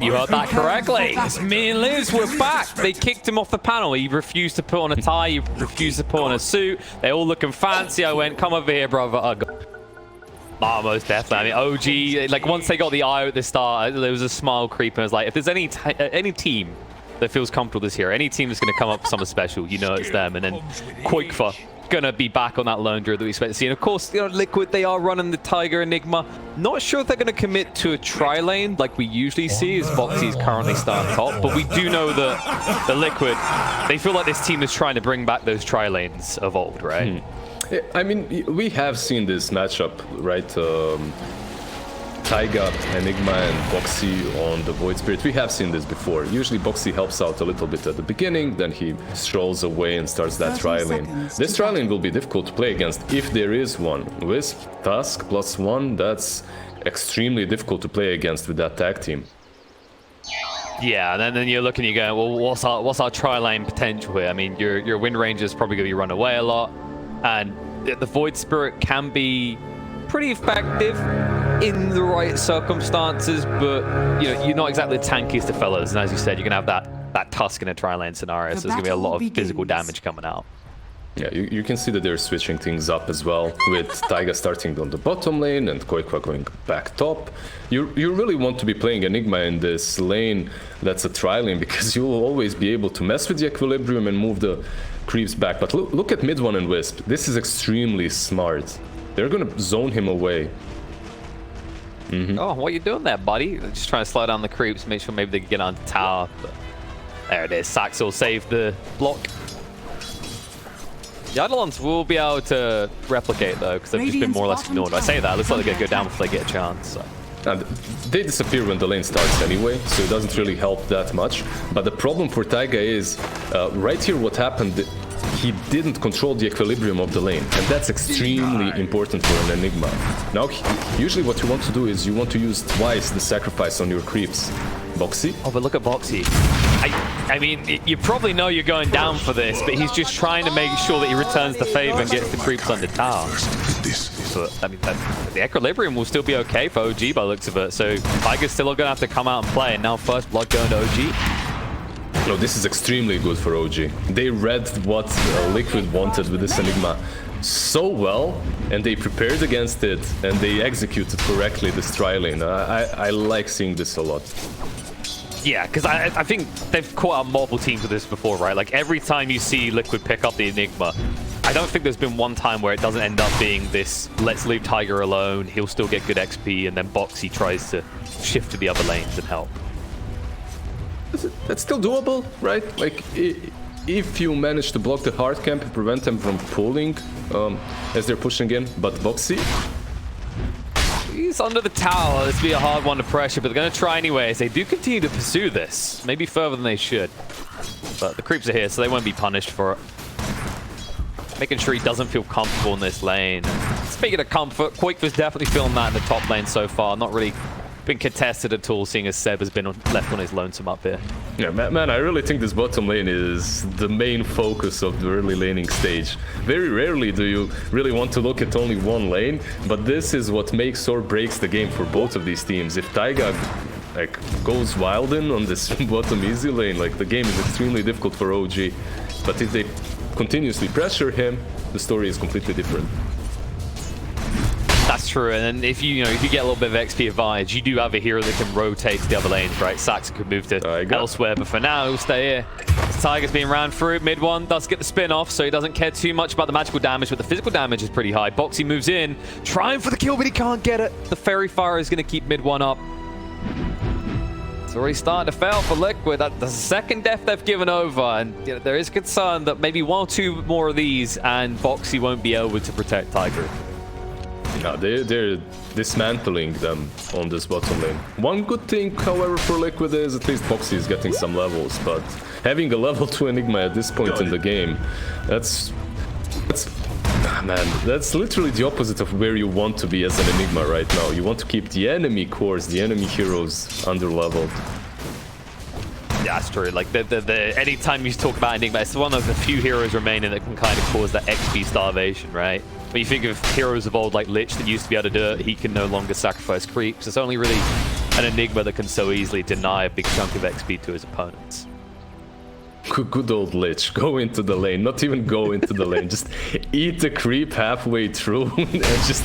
You heard that correctly. It's me and Liz, we're back. They kicked him off the panel. He refused to put on a tie. He refused to put on a suit. They all looking fancy. I went, come over here, brother. Oh, most definitely. I mean, OG, like once they got the eye at the start, there was a smile creeping. I was like, if there's any team that feels comfortable this year, any team that's going to come up with something special, you know it's them. And then Quakefa gonna be back on that lone draw that we expect to see. And of course, you know, Liquid, they are running the Tiger Enigma. Not sure if they're gonna commit to a tri-lane like we usually see, as Voxy is currently starting top. But we do know that the Liquid, they feel like this team is trying to bring back those tri-lanes evolved, right? I mean, we have seen this matchup, right? Taiga, Enigma, and Boxy on the Void Spirit. We have seen this before. Usually Boxy helps out a little bit at the beginning, then he strolls away and starts that tri-lane. This tri-lane will be difficult to play against if there is one. Wisp, Tusk, +1, that's extremely difficult to play against with that tag team. Yeah, and then you're looking, you're going, well, what's our tri-lane potential here? I mean, your Wind Ranger is probably going to be run away a lot, and the Void Spirit can be pretty effective in the right circumstances, but you know, you're not exactly the tankiest of fellas, and as you said, you're gonna have that Tusk in a tri-lane scenario, so there's gonna be a lot of physical damage coming out. Yeah, you can see that they're switching things up as well, with Taiga starting on the bottom lane and Koikwa going back top. You really want to be playing Enigma in this lane that's a tri-lane, because you will always be able to mess with the equilibrium and move the creeps back. But look at mid one and Wisp. This is extremely smart. They're gonna zone him away. Oh, what are you doing there, buddy? They're just trying to slow down the creeps, make sure maybe they can get onto tower. But there it is. Sax will save the block. The Eidolons will be able to replicate, though, because they've just been more or less ignored. I say that, it looks like they're going to go down before they get a chance. So. And they disappear when the lane starts anyway, so it doesn't really help that much. But the problem for Taiga is, right here what happened, he didn't control the equilibrium of the lane, and that's extremely important for an Enigma. Now, usually what you want to do is you want to use twice the sacrifice on your creeps. Boxy? Oh, but look at Boxy. I mean, you probably know you're going down for this, but he's just trying to make sure that he returns the favor and gets the creeps under tower. But, I mean, the equilibrium will still be okay for OG by the looks of it, so Tiger's still going to have to come out and play, and now first blood going to OG. No, this is extremely good for OG. They read what Liquid wanted with this Enigma so well, and they prepared against it, and they executed correctly this tri-lane. I like seeing this a lot. Yeah, because I think they've caught out multiple teams with this before, right? Like, every time you see Liquid pick up the Enigma, I don't think there's been one time where it doesn't end up being this, let's leave Tiger alone, he'll still get good XP, and then Boxy tries to shift to the other lanes and help. That's still doable, right? Like, if you manage to block the hard camp and prevent them from pulling as they're pushing in, but Boxy... He's under the tower. This will be a hard one to pressure, but they're going to try anyways. They do continue to pursue this, maybe further than they should. But the creeps are here, so they won't be punished for it. Making sure he doesn't feel comfortable in this lane. Speaking of comfort, Quakefa's definitely feeling that in the top lane so far. Not really been contested at all, seeing as Seb has been left on his lonesome up here. Yeah, man, I really think this bottom lane is the main focus of the early laning stage. Very rarely do you really want to look at only one lane, but this is what makes or breaks the game for both of these teams. If Taiga goes wild in on this bottom easy lane, the game is extremely difficult for OG. But if they continuously pressure him, the story is completely different. That's true, and then if you get a little bit of XP advantage, you do have a hero that can rotate to the other lanes, right? Saxon could move to elsewhere, but for now, he'll stay here. Tiger's being ran through, mid one does get the spin off, so he doesn't care too much about the magical damage, but the physical damage is pretty high. Boxy moves in, trying for the kill, but he can't get it. The Fairy Fire is going to keep mid one up. It's already starting to fail for Liquid. That's the second death they've given over, and there is concern that maybe one or two more of these, and Boxy won't be able to protect Tiger. No, they're dismantling them on this bottom lane. One good thing, however, for Liquid is at least Boxy is getting some levels, but having a level 2 Enigma at this point in the game, that's literally the opposite of where you want to be as an Enigma right now. You want to keep the enemy cores, the enemy heroes under-leveled. Yeah, that's true. Like, anytime you talk about Enigma, it's one of the few heroes remaining that can kind of cause that XP starvation, right? When you think of heroes of old like Lich that used to be able to do it, he can no longer sacrifice creeps. It's only really an Enigma that can so easily deny a big chunk of XP to his opponents. Good old Lich, go into the lane, not even go into the lane, just eat the creep halfway through and just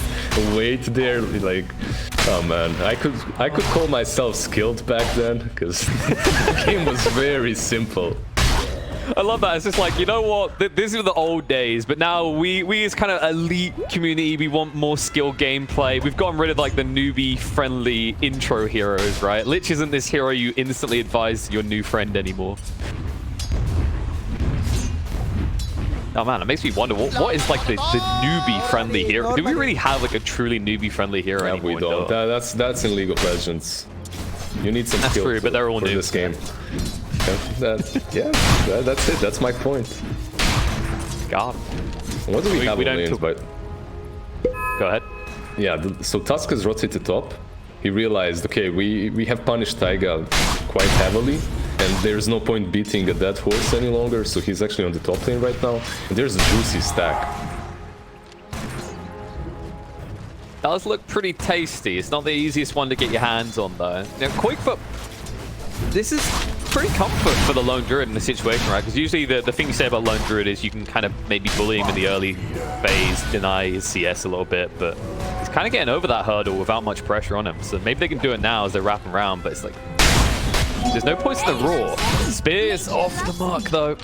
wait there. Like, oh man, I could call myself skilled back then, because the game was very simple. I love that. It's just like, you know what? These are the old days, but now we as kind of elite community, we want more skill gameplay. We've gotten rid of like the newbie-friendly intro heroes, right? Lich isn't this hero you instantly advise your new friend anymore. Oh man, it makes me wonder what is like the newbie-friendly hero? Do we really have like a truly newbie-friendly hero anymore? We don't. That's in League of Legends. You need some skill true, but they're all for new. This game. That's it. That's my point. God. What do we have on lanes, but... Go ahead. Yeah, so Tusk has rotated top. He realized, okay, we have punished Taiga quite heavily, and there's no point beating a dead horse any longer, so he's actually on the top lane right now. And there's a juicy stack. Does look pretty tasty. It's not the easiest one to get your hands on, though. Now, Quickfoot, this is pretty comfort for the Lone Druid in the situation, right? Because usually the thing you say about Lone Druid is you can kind of maybe bully him in the early phase, deny his CS a little bit, but he's kind of getting over that hurdle without much pressure on him. So maybe they can do it now as they're wrapping around, but it's like, there's no points in the raw. Spear's off the mark, though.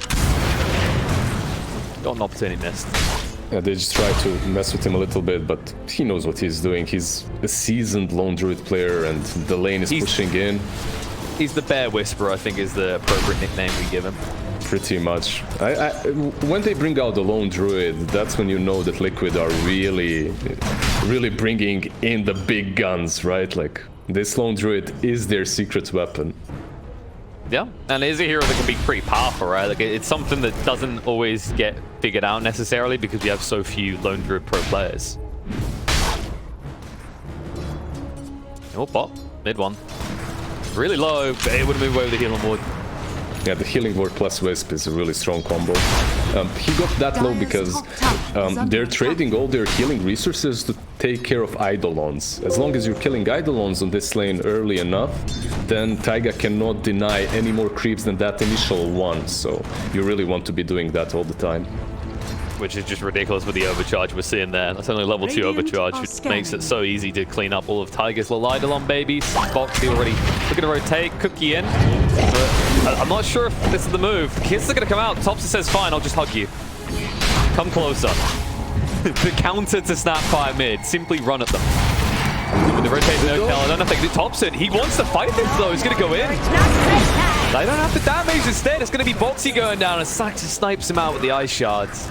Got an opportunity missed. Yeah, they just try to mess with him a little bit, but he knows what he's doing. He's a seasoned Lone Druid player, and the lane is pushing in. He's the Bear Whisperer, I think, is the appropriate nickname we give him. Pretty much. When they bring out the Lone Druid, that's when you know that Liquid are really bringing in the big guns, right? Like, this Lone Druid is their secret weapon. Yeah, and it is a hero that can be pretty powerful, right? Like, it's something that doesn't always get figured out necessarily because we have so few Lone Druid pro players. Oh, bot. Mid one. Really low, but it would have moved away with the healing ward. Yeah, the healing ward plus Wisp is a really strong combo. He got that low because they're trading all their healing resources to take care of Eidolons. As long as you're killing Eidolons on this lane early enough, then Taiga cannot deny any more creeps than that initial one. So you really want to be doing that all the time. Which is just ridiculous with the overcharge we're seeing there. That's only level 2 overcharge, which makes it so easy to clean up all of Taiga's little Eidolon babies. Foxy already looking to rotate, Cookie in. But I'm not sure if this is the move. Kids are going to come out. Topson says, fine, I'll just hug you. Come closer. The counter to Snapfire mid. Simply run at them. With the rotate no kill, I don't know if they can do Topson. He wants to fight this though. He's going to go in. They don't have the damage instead. It's going to be Boxy going down, and Sax snipes him out with the ice shards.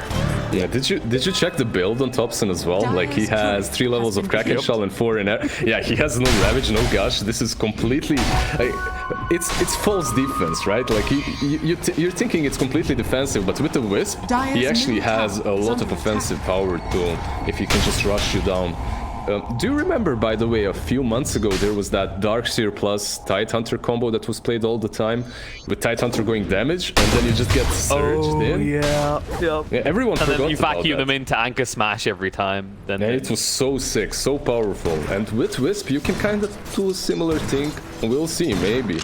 Yeah, did you check the build on Topson as well? Like, he has 3 levels of Kraken Shell and 4 in air. Yeah, he has no Ravage, no Gush. This is completely... it's false defense, right? Like, you're thinking it's completely defensive, but with the Wisp, he actually has a lot of offensive power too, if he can just rush you down. Do you remember, by the way, a few months ago there was that Darkseer plus Tidehunter combo that was played all the time, with Tidehunter going damage, and then you just get surged in? Yeah, yeah, everyone forgot about that. And then you vacuum them into Anchor Smash every time. Then it was so sick, so powerful. And with Wisp, you can kind of do a similar thing. We'll see, maybe.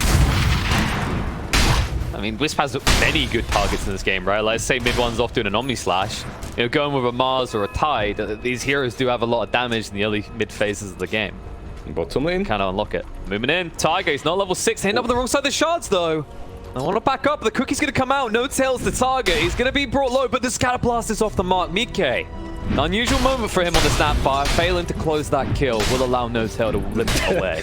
I mean, Wisp has many good targets in this game, right? Let's say mid one's off doing an Omni Slash. You know, going with a Mars or a Tide, these heroes do have a lot of damage in the early mid phases of the game. Bottom lane. Kind of unlock it. Moving in. Tiger, he's not level 6. Hitting up on the wrong side of the shards, though. I want to back up. The Cookie's going to come out. No tails the target. He's going to be brought low, but the Scatter Blast is off the mark. Mikke. An unusual moment for him on the Snapfire. Failing to close that kill will allow No Tail to rip it away.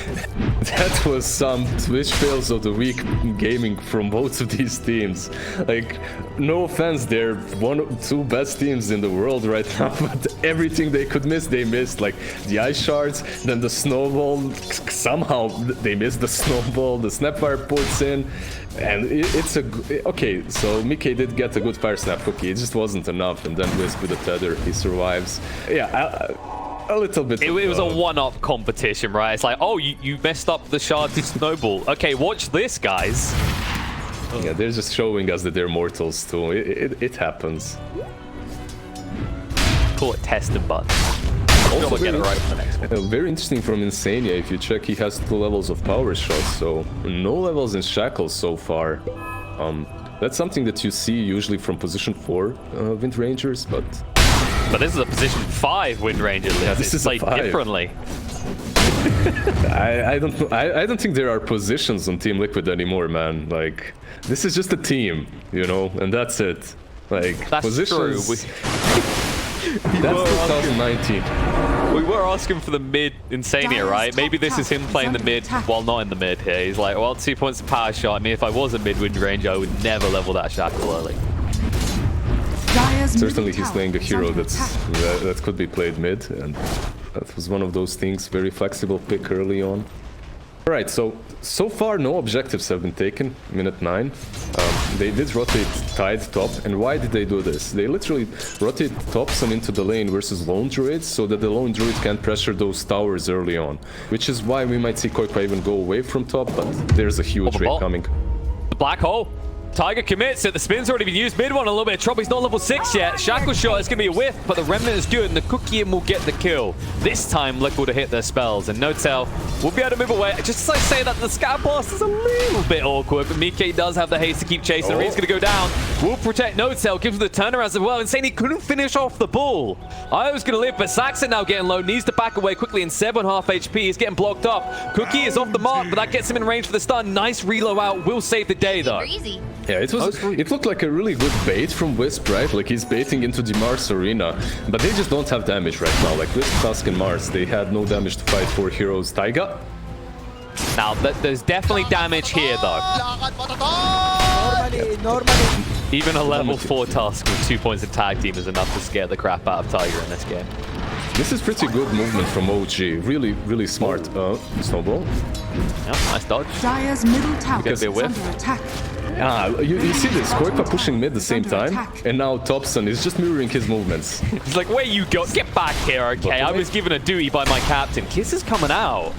That was some Twitch fails of the week gaming from both of these teams. Like, no offense, they're one of 2 best teams in the world right now, but everything they could miss, they missed. Like, the ice shards, then the snowball. Somehow they missed the snowball. The Snapfire puts in. And it's a... Okay, so Mikke did get a good fire snap cookie. It just wasn't enough. And then Wisp with the tether, he survives. Yeah, a little bit. It was a one-up competition, right? It's like, oh, you messed up the shard to snowball. Okay, watch this, guys. Yeah, they're just showing us that they're mortals too. It happens. Call it testing button. Sure, we'll get it right for the next one. Very interesting from Insania. If you check, he has 2 levels of power shots, so no levels in shackles so far. That's something that you see usually from position 4 Wind Rangers, but this is a position 5 Wind Ranger. Yeah, this is played differently. I don't know. I don't think there are positions on Team Liquid anymore, man. Like, this is just a team, you know, and that's it. Like, That's positions. true. That's 2019. We were asking for the mid Insania, right? Maybe this is him playing the mid while not in the mid here. He's like, well, 2 points of power shot. I mean, if I was a mid Wind Ranger, I would never level that shackle early. Certainly, he's playing a hero that could be played mid, and that was one of those things. Very flexible pick early on. All right, so far no objectives have been taken. Minute 9. They did rotate Tide top, and why did they do this? They literally rotate Topson into the lane versus lone druids, so that the lone druid can pressure those towers early on, which is why we might see Koikwa even go away from top. But there's a huge raid coming. The black hole. Tiger commits it. The spin's already been used. Mid one a little bit of trouble. He's not level 6 yet. Shackle shot is going to be a whiff, but the remnant is good, and the cookie will get the kill. This time, Liquid will hit their spells, and No-Tail will be able to move away. Just as I say that, the scout blast is a little bit awkward, but Mike does have the haste to keep chasing. The Reed's going to go down. Will protect No-Tail, gives him the turnaround as well. Insane, he couldn't finish off the ball. I was going to live, but Saxon now getting low. Needs to back away quickly, and 7.5 HP. He's getting blocked up. Cookie is off the mark, but that gets him in range for the stun. Nice reload out. Will save the day, though. Easy. Yeah, it looked like a really good bait from Wisp, right? Like, he's baiting into the Mars arena, but they just don't have damage right now. Like Wisp, Tusk, and Mars, they had no damage to fight for heroes. Taiga? Now, there's definitely damage here, though. Normally. Even a level 4 Tusk with 2 points of tag team is enough to scare the crap out of Tiger in this game. This is pretty good movement from OG. Really, really smart. Snowball. Yeah, nice dodge. Dire's middle tower Gonna is be a whiff. under attack. You see this, Koikwa pushing mid the same time, and now Topson is just mirroring his movements. He's like, where you go? Get back here, okay? I was given a duty by my captain. Kiss is coming out.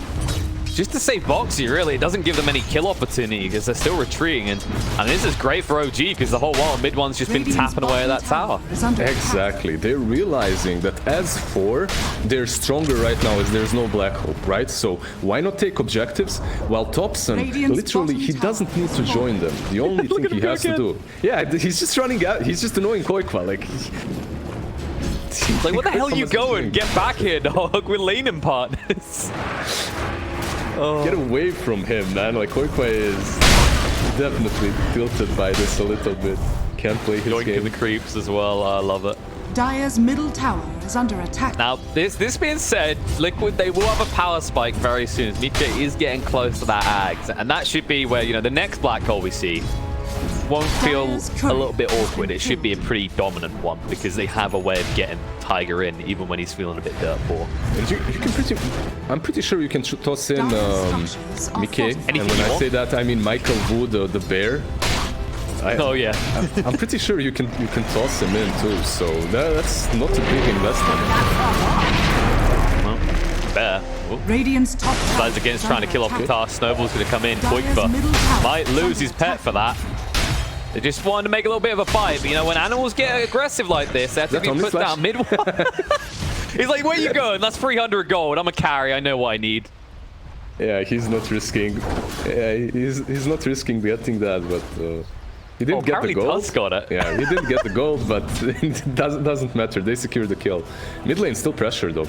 Just to save Boxy, really. It doesn't give them any kill opportunity because they're still retreating. And this is great for OG because the whole while mid one's just been tapping away at that tower. Exactly. They're realizing that as 4, they're stronger right now as there's no Black Hole, right? So why not take objectives? While Topson, literally, he doesn't need to join them. The only thing he has to do. Yeah, he's just running out. He's just annoying Koikwa. Like, what the hell are you going? Get back here, dog. We're laning partners. Get away from him, man. Like, Koikwa is definitely tilted by this a little bit. Can't play his Going game. the creeps as well. I love it. Dire's middle tower is under attack. Now, this being said, Liquid, they will have a power spike very soon. Mike is getting close to that Ags, and that should be where, you know, the next black hole we see won't feel a little bit awkward. It should be a pretty dominant one because they have a way of getting Tiger in even when he's feeling a bit dirt poor. And you can I'm pretty sure you can toss in Mike, and when I say that I mean Michael Wu, the bear. Oh yeah. I'm pretty sure you can toss him in too, so that's not a big investment. Well, bear. Radiant's top tower Decides against trying to kill off the task. Snowball's going to come in. Koikwa might lose his pet for that. They just wanted to make a little bit of a fight, but you know, when animals get aggressive like this, they have to be put down mid one. He's like, where you going? That's 300 gold. I'm a carry. I know what I need. Yeah, he's not risking. Yeah, he's not risking getting that, but he didn't get the gold. Tusk got it. Yeah, he didn't get the gold, but it doesn't matter. They secured the kill. Mid lane still pressured though.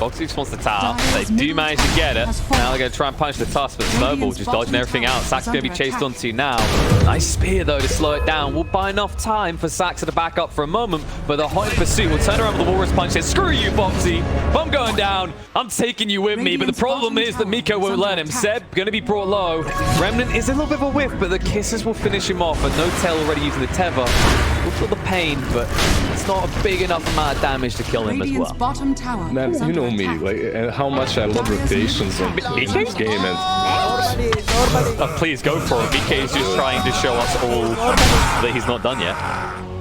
Boxy just wants the tower. They do manage to get it. Now they're going to try and punch the Tusk, but Snowball just dodging everything out. Sax going to be chased onto now. Nice spear, though, to slow it down. Will buy enough time for Sax to back up for a moment, but the hot in pursuit will turn around with the Walrus Punch. Says, screw you, Boxy. If I'm going down, I'm taking you with me. But the problem is that Miko won't let him. Seb going to be brought low. Remnant is a little bit of a whiff, but the kisses will finish him off. And No-Tail already using the Tether. We'll feel the pain, but it's not a big enough amount of damage to kill him as well. Bottom tower Man, you know me, like, and how much I love rotations on this game, and Normally. Please go for it. BK is just trying to show us all that he's not done yet.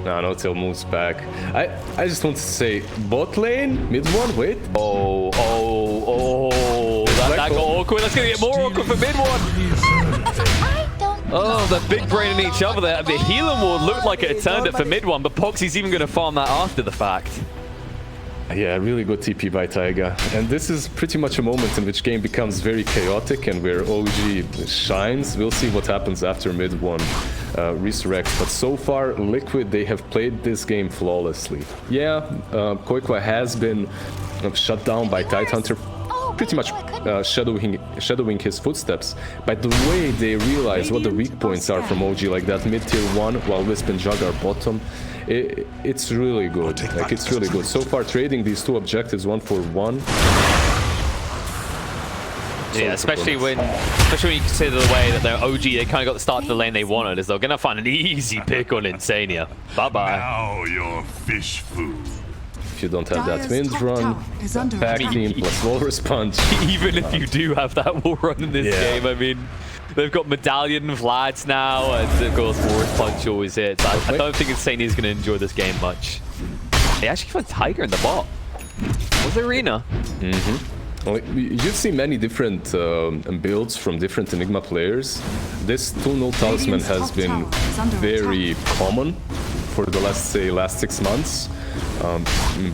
No-Tail moves back. I just want to say, bot lane, mid one, wait. Oh, that got awkward. That's gonna get more awkward for mid one. Oh, the big brain in each other there. The healing ward looked like it had turned it for mid one, but Poxy's even gonna farm that after the fact. Yeah, really good TP by Taiga. And this is pretty much a moment in which game becomes very chaotic and where OG shines. We'll see what happens after mid one resurrects. But so far, Liquid, they have played this game flawlessly. Yeah, Koikwa has been shut down by Tidehunter, pretty much shadowing his footsteps. But the way they realize what the weak points are from OG, like that mid-tier 1, while Wisp and Jug are bottom, it's really good. Like, it's really good. So far, trading these two objectives 1 for 1. Yeah, especially when you consider the way that they're OG, they kind of got the start to the lane they wanted, is they're going to find an easy pick on Insania. Bye-bye. Now your fish food. If you don't have that Dire's wind top run, tower is under back attack. team plus Walrus Punch. Even if you do have that wall run in this game, I mean, they've got Medallion Vlads now, and of course Walrus Punch always hits. I don't think Insania is going to enjoy this game much. They actually found Tiger in the bot. Was Arena? Well, you see many different builds from different Enigma players. This 2-0 talisman has been very common for the last 6 months.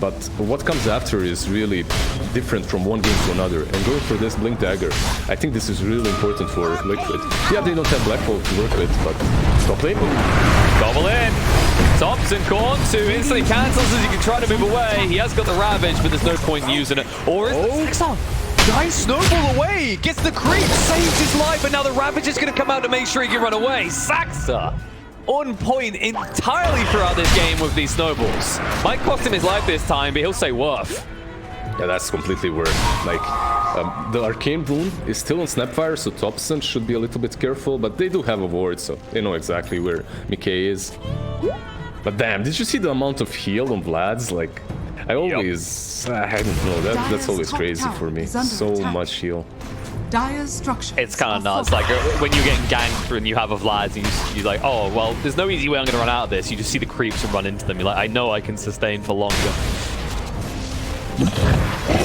But what comes after is really different from one game to another. And going for this Blink Dagger, I think this is really important for Liquid. Yeah, they don't have Black Hole to work with, but top lane. Gobble in. Topson Corn to instantly cancels as he can try to move away. He has got the Ravage, but there's no point in using it. Or is the Saxon? Nice snowball away. Gets the creep, saves his life, and now the Ravage is going to come out to make sure he can run away. Saxa on point entirely throughout this game with these snowballs. Might cost him his life this time, but he'll say worth. Yeah, that's completely worth. Like, the Arcane Rune is still on Snapfire, so Topson should be a little bit careful, but they do have a ward, so they know exactly where Mickey is. But damn, did you see the amount of heal on Vlad's? Like, I always... I don't know, that's always crazy for me. So much heal. Dire's structure. It's kind of nuts. Like when you're getting ganked and you have a Vlad, and you're like, oh, well, there's no easy way I'm going to run out of this. You just see the creeps and run into them. You're like, I know I can sustain for longer.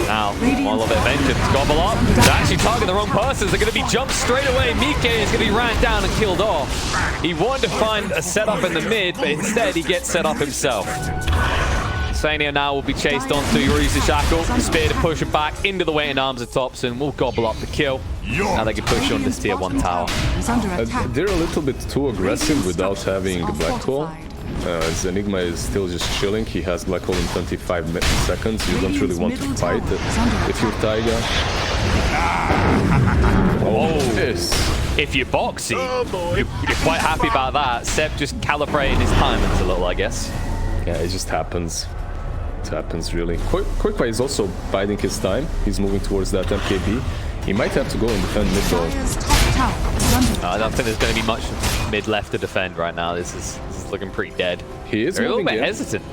Now, one little bit of vengeance. Gobble up. They're actually targeting the wrong persons. They're going to be jumped straight away. Mike is going to be ran down and killed off. He wanted to find a setup in the mid, but instead he gets set up himself. Insania now will be chased onto Yuri's Shackle. Spear to push it back into the waiting arms of Topson. Will gobble up the kill. Now they can push on this tier 1 tower. They're a little bit too aggressive without having Black Hole. As Enigma is still just chilling. He has Black Hole in 25 seconds. You don't really want to fight if you're Taiga. Oh, this. If you're Boxy, you're quite happy about that. Seb just calibrating his timings a little, I guess. Yeah, it just happens. It happens, really. Koikwa is also biding his time. He's moving towards that MKB. He might have to go and defend mid though. I don't think there's going to be much mid left to defend right now. This is looking pretty dead. He is a little bit in. hesitant.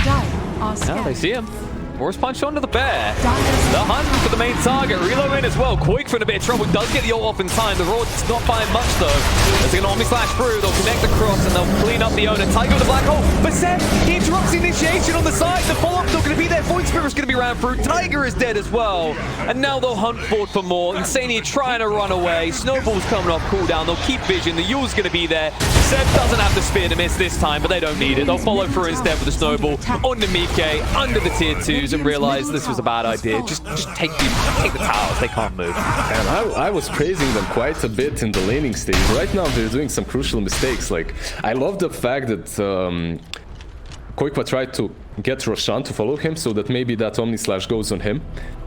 Now they see him. Force punch onto the bear. The hunt for the main target. Reload in as well. Koikwa in a bit of trouble. Does get the ult off in time. The Raw does not find much though. As they can Omni Slash through, they'll connect across and they'll clean up the owner. Tiger with the black hole. But Seth, he interrupts the initiation on the side. The follow-up's not going to be there. Void Spirit's going to be ran through. Tiger is dead as well. And now they'll hunt forward for more. Insania trying to run away. Snowball's coming off cooldown. They'll keep vision. The Yule's going to be there. Seth doesn't have the spear to miss this time, but they don't need it. They'll follow through instead with the Snowball onto Mike, under the tier 2s, and realize this was a bad idea. Just take the towers. They can't move. And I was praising them quite a bit in the laning stage. Right now they're doing some crucial mistakes. Like, I love the fact that Koikwa tried to get Roshan to follow him so that maybe that Omni Slash goes on him.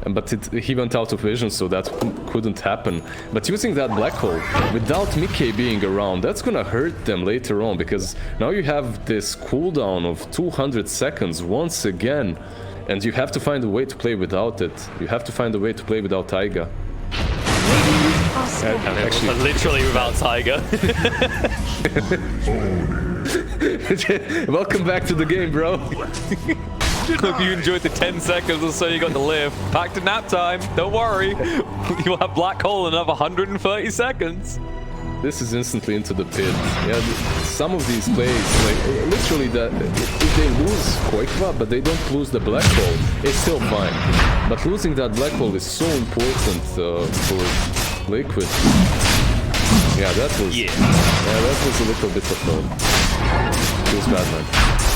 But he went out of vision, so that couldn't happen. But using that Black Hole, without Mickey being around, that's gonna hurt them later on, because now you have this cooldown of 200 seconds once again. And you have to find a way to play without it. You have to find a way to play without Taiga. Actually, literally without Tiger. Welcome back to the game, bro. Hope you enjoyed the 10 seconds or so you got to live. Back to nap time. Don't worry. You'll have Black Hole in another 130 seconds. This is instantly into the pit. Yeah, some of these plays, like literally, if they lose Koikwa, but they don't lose the Black Hole, it's still fine. But losing that Black Hole is so important for Liquid. Yeah, that was a little bit of feels bad, man.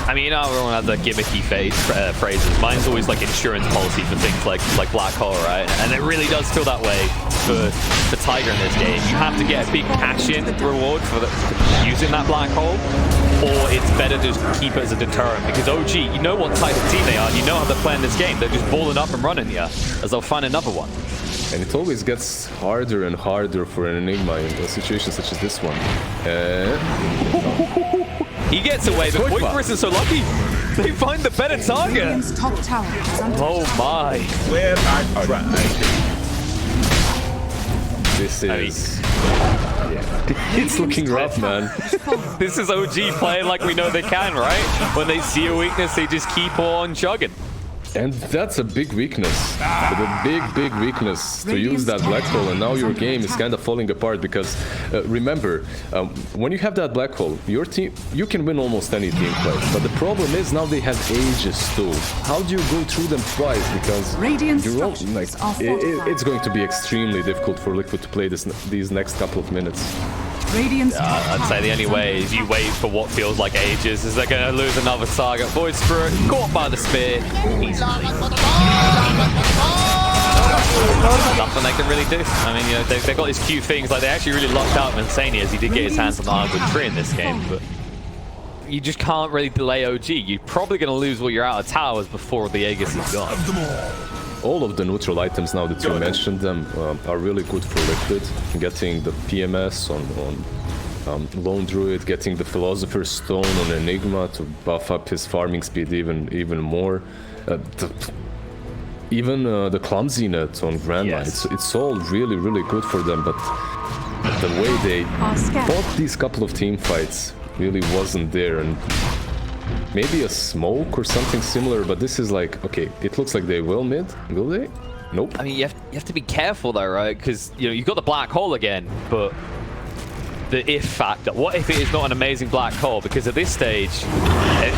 I mean, everyone has their gimmicky phrases. Mine's always like insurance policy for things like black hole, right? And it really does feel that way for Tiger in this game. You have to get a big cash-in reward for using that black hole, or it's better to just keep it as a deterrent. Because OG, you know what type of team they are, and you know how they're playing this game. They're just balling up and running here, as they'll find another one. And it always gets harder and harder for an Enigma in a situation such as this one. He gets away, but Voidbreaker isn't so lucky. They find the better target. Radiant's top tower is under Oh my. Where I tried. This is... Yeah. It's looking rough, man. This is OG playing like we know they can, right? When they see a weakness, they just keep on chugging. And that's a big weakness, but a big weakness to use that black hole, and now your game is kind of falling apart because remember, when you have that black hole, your team, you can win almost any team fight, but the problem is now they have Aegis too. How do you go through them twice? Because you're all, like, it's going to be extremely difficult for Liquid to play these next couple of minutes. I'd say the only way is you wait for what feels like ages, is they're going to lose another target. Void Spirit caught by the spear. Nothing they can really do. I mean, you know, they've got these few things, like they actually really locked out Insania as he did get his hands on the Ironwood tree in this game, but you just can't really delay OG. You're probably going to lose while you're out of towers before the Aegis is gone. All of the neutral items now that you mentioned them are really good for Liquid. Getting the PMS on Lone Druid, getting the Philosopher's Stone on Enigma to buff up his farming speed even more. Even the Clumsy Net on Grandma, it's all really good for them, but the way they fought these couple of team fights really wasn't there. And maybe a smoke or something similar, but this is like, okay, it looks like they will mid. Will they? Nope. I mean, you have to be careful though, right? Because, you know, you've got the black hole again, but the if factor. What if it is not an amazing black hole? Because at this stage,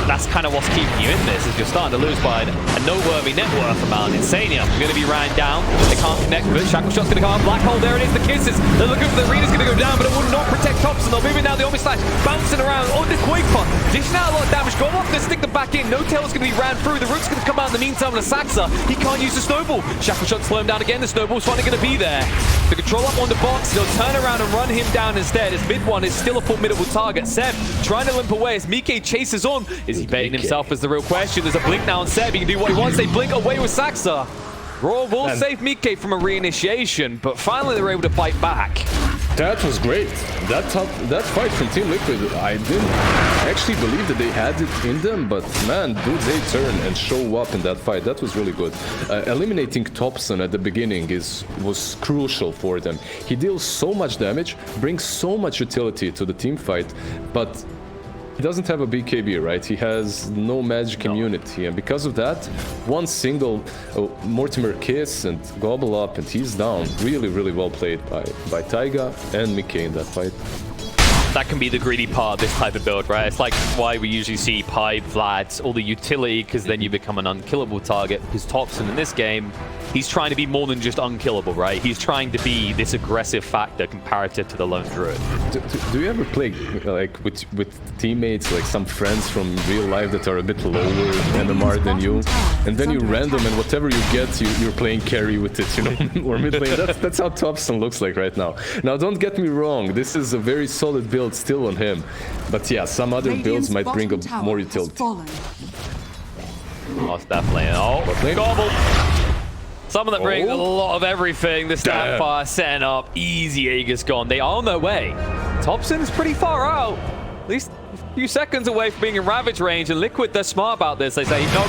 that's kind of what's keeping you in this, is you're starting to lose by a noteworthy net worth amount. Insania going to be ran down. They can't connect with it. Shackle Shot's going to come out. Black hole, there it is. The kisses. They're looking for the arena's going to go down, but it will not protect Topson. They're moving now. The Omni Slash bouncing around on the Quake Pot. Dishing out a lot of damage. Going off, going to stick them back in. No Tail's going to be ran through. The Root's going to come out in the meantime. And a Saxa, he can't use the Snowball. Shackle Shot slow him down again. The Snowball's finally going to be there. The control up on the box. They'll turn around and run him down instead. His mid one is still a formidable target. Seb trying to limp away as Mike chases on. Is he baiting himself is the real question. There's a blink now on Seb. He can do what he wants. They blink away with Saxa. Raw will save Mike from a reinitiation, but finally they're able to fight back. That was great. That fight from Team Liquid, I didn't actually believe that they had it in them, but man, do they turn and show up in that fight. That was really good. Eliminating Topson at the beginning was crucial for them. He deals so much damage, brings so much utility to the team fight, but he doesn't have a BKB, right? He has no magic immunity, and because of that, one single Mortimer kiss and gobble up, and he's down. Really well played by Taiga and Mike in that fight. That can be the greedy part of this type of build, right? It's like why we usually see Pipe, Vlad, all the utility, because then you become an unkillable target. Because Topson in this game, he's trying to be more than just unkillable, right? He's trying to be this aggressive factor comparative to the Lone Druid. Do you ever play like with teammates, like some friends from real life that are a bit lower NMR than you, and then you random and whatever you get, you're playing carry with it, you know, or mid lane? That's how Topson looks like right now. Now, don't get me wrong, this is a very solid build still on him, but yeah, some other builds might bring a more utility. Most definitely. Oh, gobble. Someone that brings a lot of everything. The Snapfire setting up. Easy Aegis gone. They are on their way. Topson's pretty far out. At least a few seconds away from being in Ravage range. And Liquid, they're smart about this. They say, nope,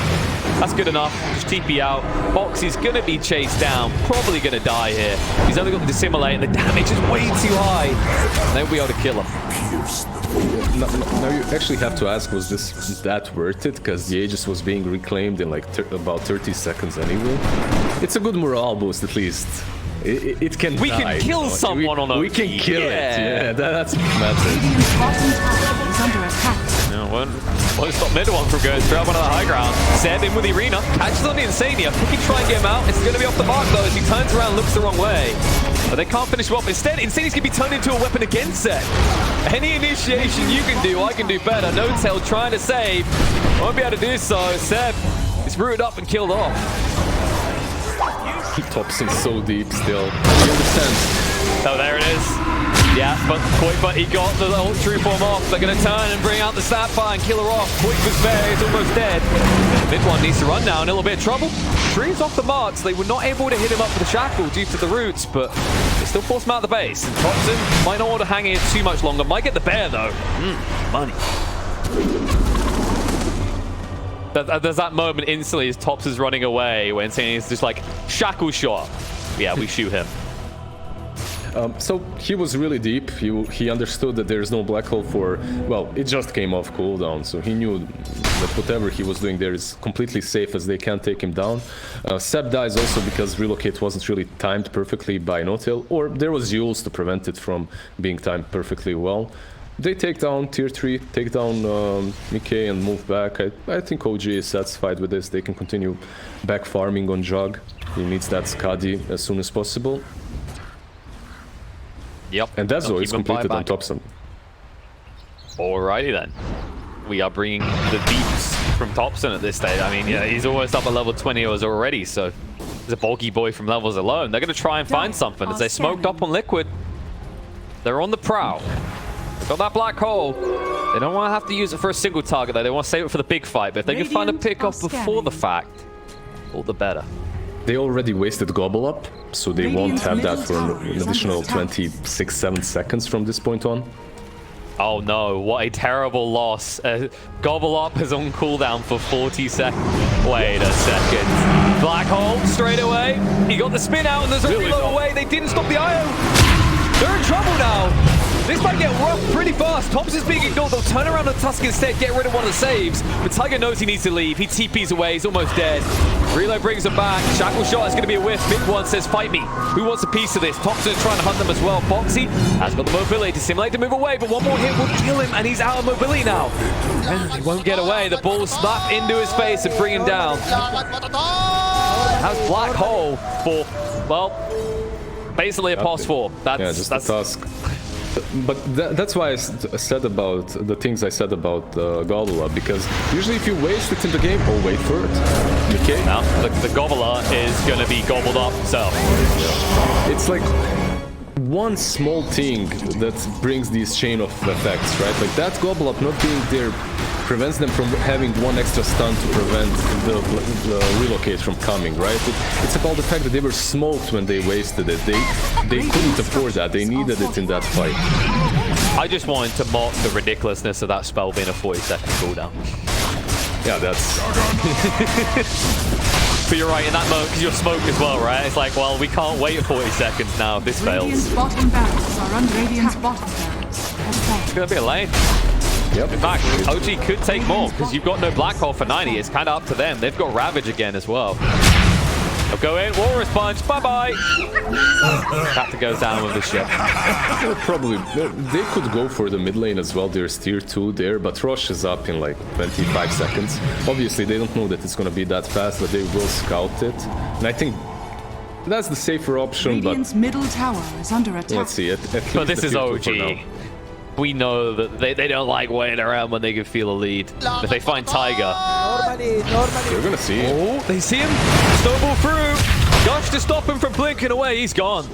that's good enough. Just TP out. Boxy's going to be chased down. Probably going to die here. He's only got to dissimulate, and the damage is way too high. And they'll be able to kill him. Now you actually have to ask, was this that worth it? Because the Aegis was being reclaimed in like about 30 seconds anyway. It's a good morale boost at least. it can We die, can kill someone on We OG. can kill it. Yeah, that's Radiant's bottom tower is under attack. No, won't stop middle one from going straight up onto the high ground. Seb in with the arena, catches on the Insania. Quickly try and get him out. It's going to be off the mark though as he turns around, looks the wrong way. But they can't finish him off. Instead, Insania's going to be turned into a weapon against Seb. Any initiation you can do, I can do better. No Tail trying to save. Won't be able to do so. Seb is rooted up and killed off. Topson so deep still. He understands. Oh, there it is. Yeah, but he got the ult true form off. They're going to turn and bring out the Snapfire and kill her off. Quick was there, he's almost dead. Mid one needs to run now, in a little bit of trouble. Tree's off the marks. They were not able to hit him up with the shackle due to the roots, but they still force him out of the base. And Topson might not want to hang it too much longer. Might get the bear though. Money. There's that moment instantly as Tops is running away when he's just like, shackle shot. Yeah, we shoot him. So he was really deep. He understood that there's no black hole for, well, it just came off cooldown, so he knew that whatever he was doing there is completely safe as they can't take him down. Seb dies also because relocate wasn't really timed perfectly by No-Tail, or there was Yules to prevent it from being timed perfectly well. They take down tier 3, take down Mickey and move back. I think OG is satisfied with this. They can continue back farming on Jug. He needs that Skadi as soon as possible. Yep. And Dezo is completed on Topson. Alrighty then. We are bringing the deeps from Topson at this stage. I mean, yeah, he's almost up at level 20 already, so he's a bulky boy from levels alone. They're going to try and find something as they smoked up on Liquid. They're on the prowl. They've got that black hole. They don't want to have to use it for a single target, though. They want to save it for the big fight. But if they can find a pick-off before the fact, all the better. They already wasted Gobble Up, so they won't have that for an additional 26-7 seconds from this point on. Oh no, what a terrible loss. Gobble Up is on cooldown for 40 seconds. Wait a second. Black hole straight away. He got the spin out and there's a reload away. They didn't stop the IO. They're in trouble now. This might get rough pretty fast. Topson's being ignored. They'll turn around on Tusk instead, get rid of one of the saves. But Tiger knows he needs to leave. He TPs away. He's almost dead. Reload brings him back. Shackle shot is going to be a whiff. Mid one says, fight me. Who wants a piece of this? Topson's trying to hunt them as well. Foxy has got the mobility to simulate to move away, but one more hit will kill him, and he's out of mobility now. And he won't get away. The ball slap into his face and bring him down. Has Black Hole for, well, basically a pass 4. That's a task. But that's why I said about the things I said about Gobbler, because usually if you waste it in the game, oh, wait for it. Okay. Now, the Gobbler is going to be gobbled up, so. It's like one small thing that brings these chain of effects, right? Like that Gobble Up not being there prevents them from having one extra stun to prevent the relocate from coming, right? It's about the fact that they were smoked when they wasted it. They couldn't afford that. They needed it in that fight. I just wanted to mock the ridiculousness of that spell being a 40-second cooldown. Yeah, that's... But you're right, in that moment, because you're smoked as well, right? It's like, well, we can't wait 40 seconds now if this fails. Radiant's bottom barracks are under Radiant's bottom barracks. It's going to be a lane. Yep. In fact, OG could take more, because you've got no Black Hole for 90. It's kind of up to them. They've got Ravage again as well. They'll go in, Walrus Punch, bye-bye. Chapter goes down with the ship. Probably, they could go for the mid lane as well. There's tier 2 there, but Rosh is up in like 25 seconds. Obviously, they don't know that it's going to be that fast, but they will scout it. And I think that's the safer option, Radiant's middle tower is under attack. Let's see, at least But this the is tier 2 for OG. now. We know that they don't like waiting around when they can feel a lead. If they find Tiger. They're gonna see. Oh, they see him. Snowball through. Gosh, to stop him from blinking away. He's gone.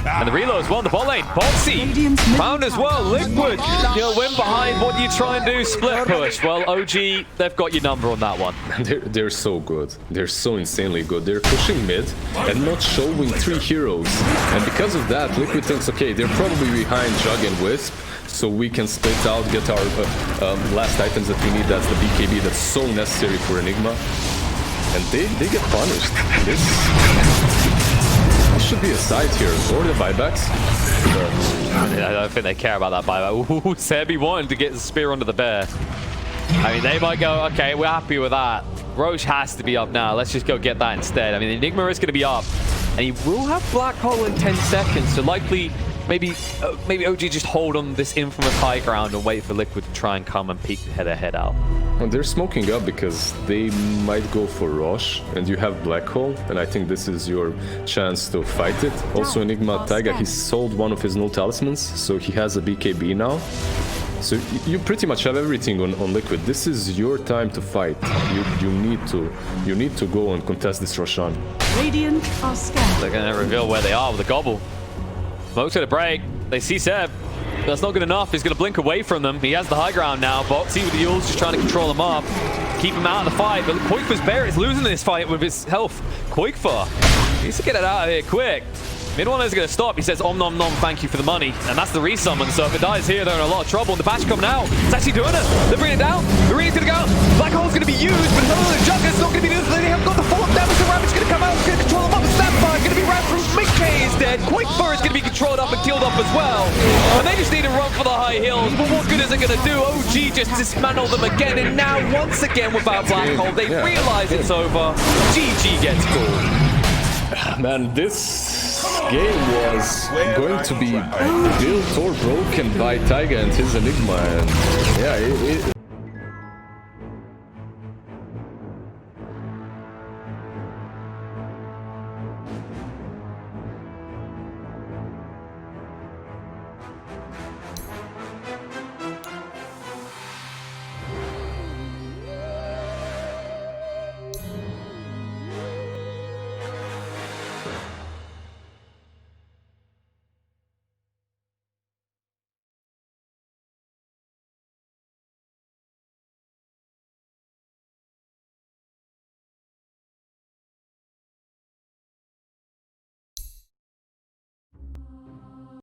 And the reload as well in the bot lane. Boxy found as well. Liquid. You'll win behind. What do you try and do? Split push. Well, OG, they've got your number on that one. They're so good. They're so insanely good. They're pushing mid and not showing 3 heroes. And because of that, Liquid thinks, okay, they're probably behind Jug and Wisp, so we can split out, get our last items that we need. That's the BKB that's so necessary for Enigma. And they get punished. This should be a side here. Or the buybacks. I don't think they care about that buyback. Ooh, Sebi wanted to get the spear under the bear. I mean, they might go, okay, we're happy with that. Roche has to be up now. Let's just go get that instead. I mean, Enigma is going to be up. and he will have Black Hole in 10 seconds, so likely maybe OG just hold on this infamous high ground and wait for Liquid to try and come and peek their head out. And they're smoking up because they might go for Rosh, and you have Black Hole, and I think this is your chance to fight it. Also, Enigma Taiga, he sold one of his null talismans, so he has a BKB now. So you pretty much have everything on Liquid. This is your time to fight. You need to go and contest this Roshan. Radiant are scattered. They're going to reveal where they are with a gobble. Smoke's going to break. They see Seb. That's not good enough. He's going to blink away from them. He has the high ground now. Boxy with the ults just trying to control him up. Keep him out of the fight. But Koikfa's bear is losing this fight with his health. Koikfa needs to get it out of here quick. Mid one is going to stop. He says, om nom nom, thank you for the money. And that's the resummon. So if it dies here, they're in a lot of trouble. And the bash coming out. It's actually doing it. They're bringing it down. Marine's going to go. Black Hole's going to be used, but the Jugger's not going to be used. They haven't got the fourth damage. The Ravage is going to come out. It's going to control them up. Snapfire is going to be wrapped through. Mick K is dead. Quickfur is going to be controlled up and killed up as well. And they just need to run for the high hills. But what good is it going to do? OG just dismantled them again. And now, once again, without Black Hole, they realize it's over. GG gets called. Man, this game was going to be built or broken by Taiga and his Enigma, and yeah,